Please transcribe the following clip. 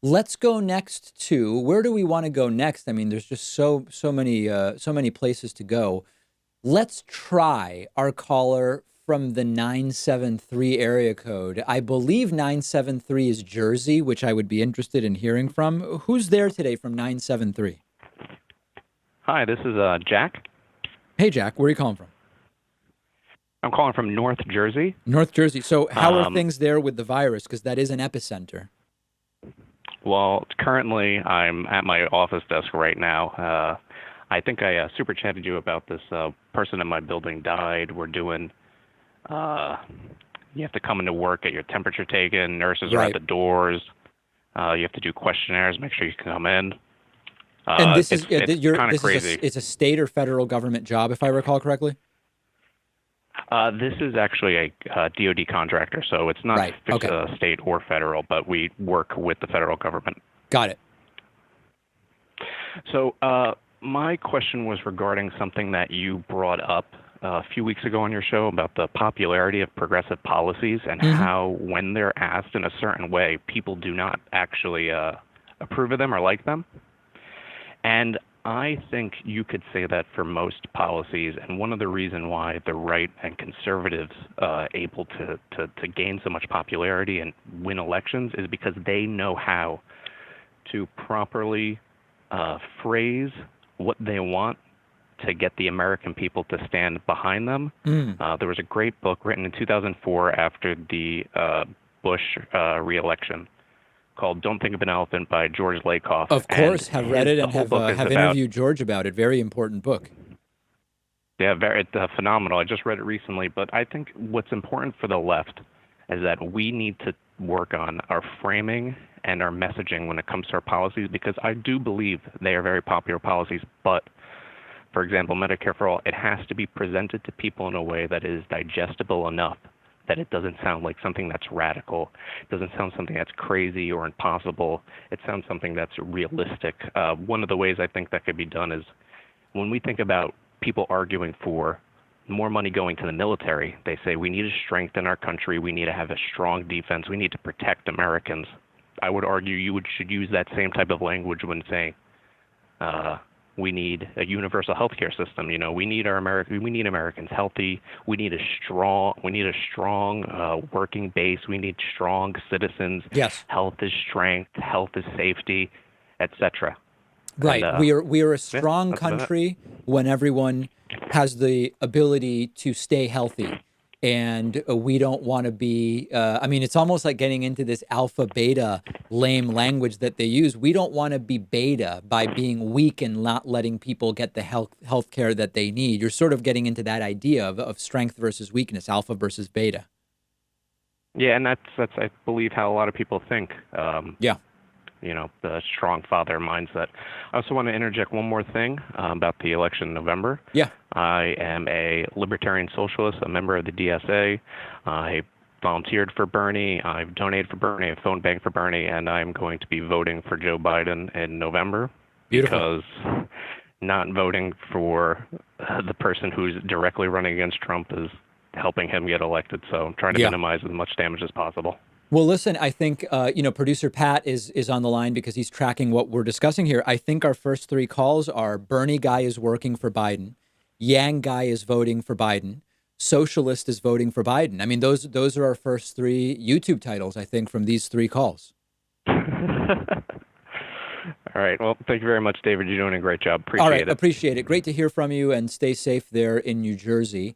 Let's go next to where do we want to go next? I mean, there's just so many places to go. Let's try our caller from the 973 area code. I believe 973 is Jersey, which I would be interested in hearing from. Who's there today from 973? Hi, this is Jack. Hey, Jack, where are you calling from? I'm calling from North Jersey. North Jersey. So how are Um, things there with the virus? Because that is an epicenter. well, currently I'm at my office desk right now. I think I super chatted you about this person in my building died. We're doing, uh, you have to come into work, get your temperature taken. Nurses are at Right. the doors. You have to do questionnaires, make sure you can come in. And this It's is it's kind of this is crazy. it's a state or federal government job, if I recall correctly. This is actually a DoD contractor, so it's not Right. Okay. state or federal, but we work with the federal government. Got it. So, my question was regarding something that you brought up a few weeks ago on your show about the popularity of progressive policies and Hmm. how, when they're asked in a certain way, people do not actually approve of them or like them. And I think you could say that for most policies, and one of the reasons why the right and conservatives able to gain so much popularity and win elections is because they know how to properly phrase what they want to get the American people to stand behind them. Mm. There was a great book written in 2004 after the Bush reelection called "Don't Think of an Elephant" by George Lakoff, Of and course, have read it the and whole book is have about, interviewed George about it. Very important book. yeah, very it's phenomenal. I just read it recently, but I think what's important for the left is that we need to work on our framing and our messaging when it comes to our policies, because I do believe they are very popular policies. But, for example, Medicare for All, it has to be presented to people in a way that is digestible enough that it doesn't sound like something that's radical. It doesn't sound something that's crazy or impossible. It sounds something that's realistic. One of the ways I think that could be done is when we think about people arguing for more money going to the military, they say we need to strengthen our country, we need to have a strong defense, we need to protect Americans. I would argue should use that same type of language when saying we need a universal healthcare system. You know, we need we need Americans healthy. We need a strong working base. We need strong citizens. Yes. Health is strength. Health is safety, etc. And Right. We are a yeah, strong that's about it. country when everyone has the ability to stay healthy. And we don't want to be, I mean, it's almost like getting into this alpha beta lame language that they use. We don't want to be beta by being weak and not letting people get the health care that they need. You're sort of getting into that idea of strength versus weakness, alpha versus beta. Yeah, and that's I believe how a lot of people think. Yeah. You know, the strong father mindset. I also want to interject one more thing about the election in November. Yeah. I am a libertarian socialist, a member of the DSA. I volunteered for Bernie. I've donated for Bernie. I've phone banked for Bernie, and I'm going to be voting for Joe Biden in November Beautiful. because not voting for the person who's directly running against Trump is helping him get elected. So I'm trying to Yeah. minimize as much damage as possible. Well, listen, I think, producer Pat is on the line because he's tracking what we're discussing here. I think our first three calls are Bernie guy is working for Biden. Yang guy is voting for Biden. Socialist is voting for Biden. I mean, those are our first three YouTube titles, I think, from these three calls. All right. Well, thank you very much, David. You're doing a great job. All right. Appreciate it. Appreciate it. Great to hear from you and stay safe there in New Jersey.